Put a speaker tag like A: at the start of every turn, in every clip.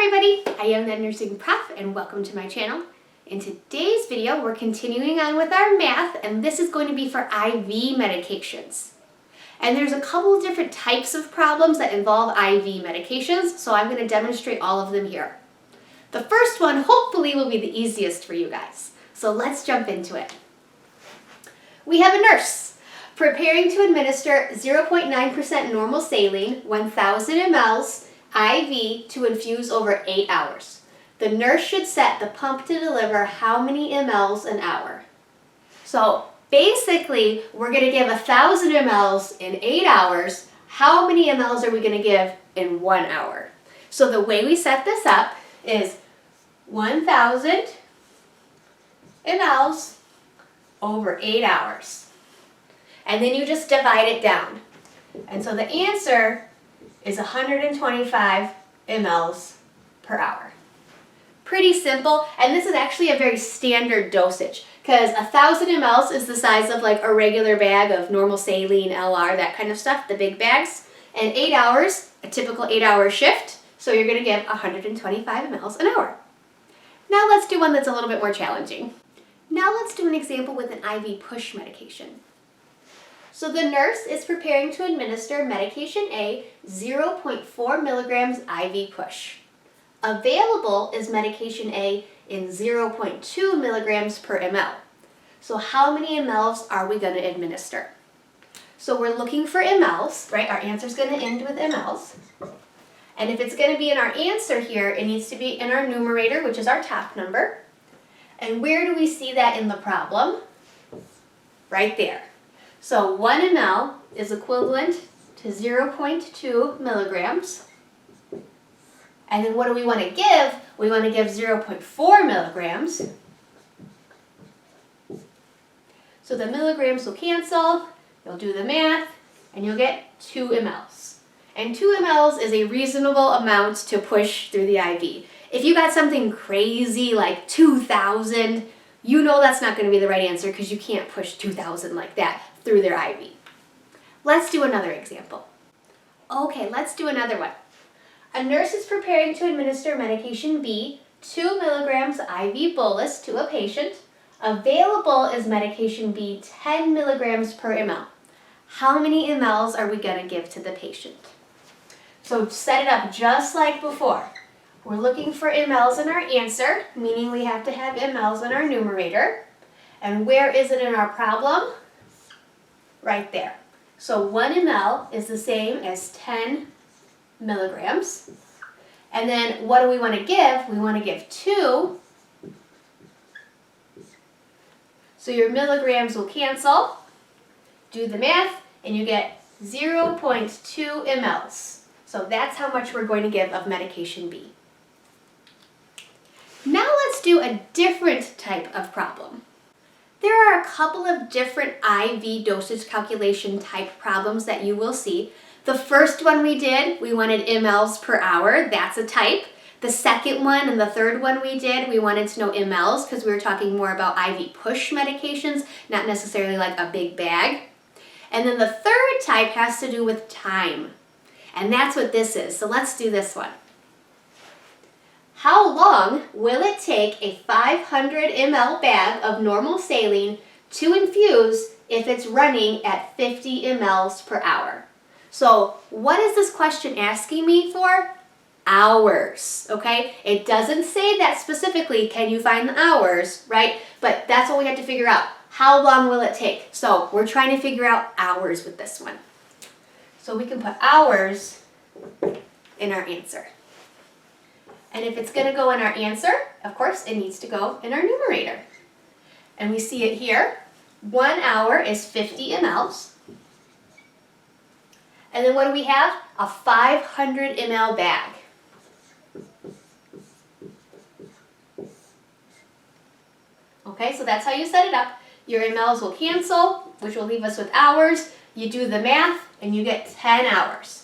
A: everybody, I am the nursing prof and welcome to my channel. In today's video, we're continuing on with our math and this is going to be for IV medications. And there's a couple of different types of problems that involve IV medications, so I'm going to demonstrate all of them here. The first one hopefully will be the easiest for you guys. So let's jump into it. We have a nurse preparing to administer 0.9% normal saline, 1,000 mLs, IV to infuse over 8 hours. The nurse should set the pump to deliver how many mLs an hour? So basically, we're going to give 1,000 mLs in 8 hours. How many mLs are we going to give in 1 hour? So the way we set this up is 1,000 mLs over 8 hours. And then you just divide it down. And so the answer is 125 mLs per hour. Pretty simple, and this is actually a very standard dosage because 1,000 mLs is the size of like a regular bag of normal saline, LR, that kind of stuff, the big bags. And 8 hours, a typical 8-hour shift, so you're going to give 125 mLs an hour. Now let's do one that's a little bit more challenging. Now let's do an example with an IV push medication. So the nurse is preparing to administer medication A, 0.4 milligrams IV push. Available is medication A in 0.2 milligrams per ml. So how many mLs are we going to administer? So we're looking for mLs, right? Our answer is going to end with mLs. And if it's going to be in our answer here, it needs to be in our numerator, which is our top number. And where do we see that in the problem? Right there. So 1 ml is equivalent to 0.2 milligrams. And then what do we want to give? We want to give 0.4 milligrams. So the milligrams will cancel, you'll do the math, and you'll get 2 mLs. And 2 mLs is a reasonable amount to push through the IV. If you got something crazy like 2,000, you know that's not going to be the right answer because you can't push 2,000 like that through their IV. Let's do another example. Okay, let's do another one. A nurse is preparing to administer medication B, 2 milligrams IV bolus to a patient. Available is medication B, 10 milligrams per ml. How many mLs are we going to give to the patient? So set it up just like before. We're looking for mLs in our answer, meaning we have to have mLs in our numerator. And where is it in our problem? Right there. So 1 ml is the same as 10 milligrams. And then what do we want to give? We want to give 2. So your milligrams will cancel. Do the math, and you get 0.2 mLs. So that's how much we're going to give of medication B. Now let's do a different type of problem. There are a couple of different IV dosage calculation type problems that you will see. The first one we did, we wanted mLs per hour. That's a type. The second one and the third one we did, we wanted to know mLs because we were talking more about IV push medications, not necessarily like a big bag. And then the third type has to do with time. And that's what this is. So let's do this one. How long will it take a 500 ml bag of normal saline to infuse if it's running at 50 mLs per hour? So what is this question asking me for? Hours, okay? It doesn't say that specifically, can you find the hours, right? But that's what we have to figure out. How long will it take? So we're trying to figure out hours with this one. So we can put hours in our answer. And if it's going to go in our answer, of course, it needs to go in our numerator. And we see it here. 1 hour is 50 mLs. And then what do we have? A 500 ml bag. Okay, so that's how you set it up. Your mLs will cancel, which will leave us with hours. You do the math, and you get 10 hours.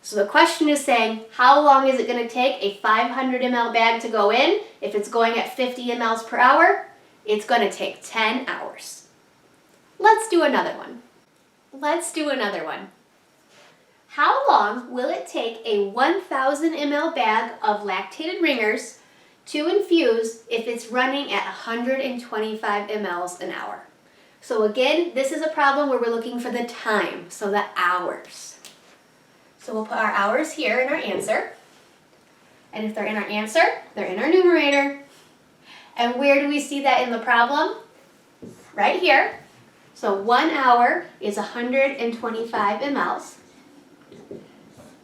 A: So the question is saying, how long is it going to take a 500 ml bag to go in? If it's going at 50 mLs per hour, it's going to take 10 hours. Let's do another one. How long will it take a 1,000 ml bag of lactated ringers to infuse if it's running at 125 mLs an hour? So again, this is a problem where we're looking for the time, so the hours. So we'll put our hours here in our answer. And if they're in our answer, they're in our numerator. And where do we see that in the problem? Right here. So 1 hour is 125 mLs.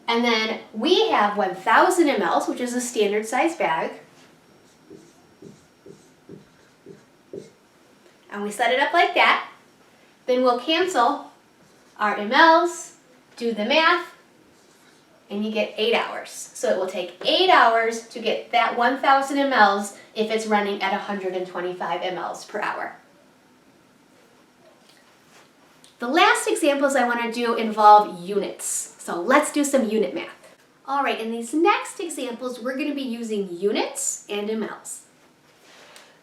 A: And then we have 1,000 mLs, which is a standard size bag. And we set it up like that. Then we'll cancel our mLs, do the math, and you get 8 hours. So it will take 8 hours to get that 1,000 mLs if it's running at 125 mLs per hour. The last examples I want to do involve units. So let's do some unit math. All right, in these next examples, we're going to be using units and mLs.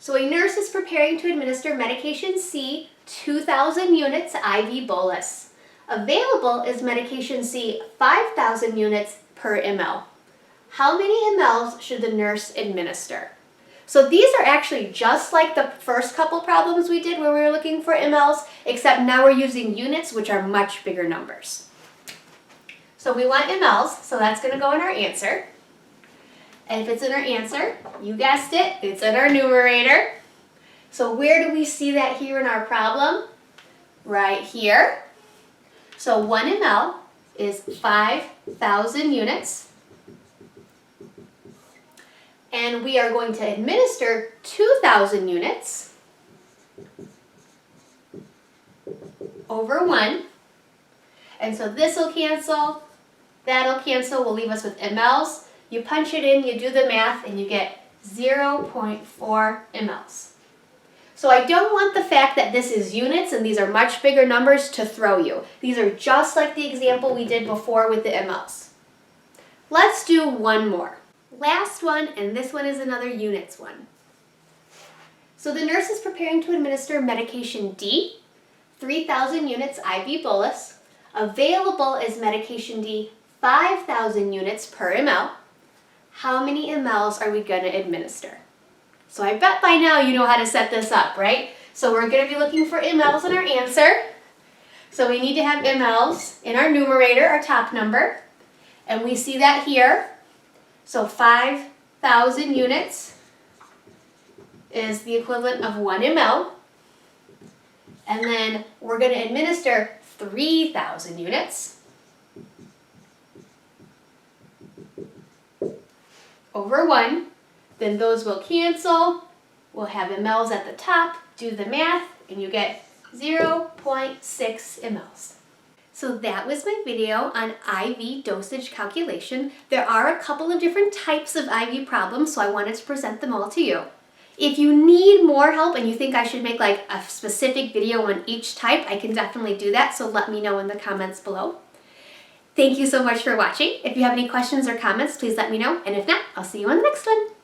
A: So a nurse is preparing to administer medication C, 2,000 units IV bolus. Available is medication C, 5,000 units per ml. How many mLs should the nurse administer? So these are actually just like the first couple problems we did where we were looking for mLs, except now we're using units, which are much bigger numbers. So we want mLs, so that's going to go in our answer. And if it's in our answer, you guessed it, it's in our numerator. So where do we see that here in our problem? Right here. So 1 ml is 5,000 units. And we are going to administer 2,000 units over 1. And so this will cancel, that'll cancel, will leave us with mLs. You punch it in, you do the math, and you get 0.4 mLs. So I don't want the fact that this is units and these are much bigger numbers to throw you. These are just like the example we did before with the mLs. Let's do one more. Last one, and this one is another units one. So the nurse is preparing to administer medication D, 3,000 units IV bolus. Available is medication D, 5,000 units per ml. How many mLs are we going to administer? So I bet by now you know how to set this up, right? So we're going to be looking for mLs in our answer. So we need to have mLs in our numerator, our top number. And we see that here. So 5,000 units is the equivalent of 1 ml. And then we're going to administer 3,000 units over 1. Then those will cancel. We'll have mLs at the top, do the math, and you get 0.6 mLs. So that was my video on IV dosage calculation. There are a couple of different types of IV problems, so I wanted to present them all to you. If you need more help and you think I should make like a specific video on each type, I can definitely do that, so let me know in the comments below. Thank you so much for watching. If you have any questions or comments, please let me know, and if not, I'll see you on the next one.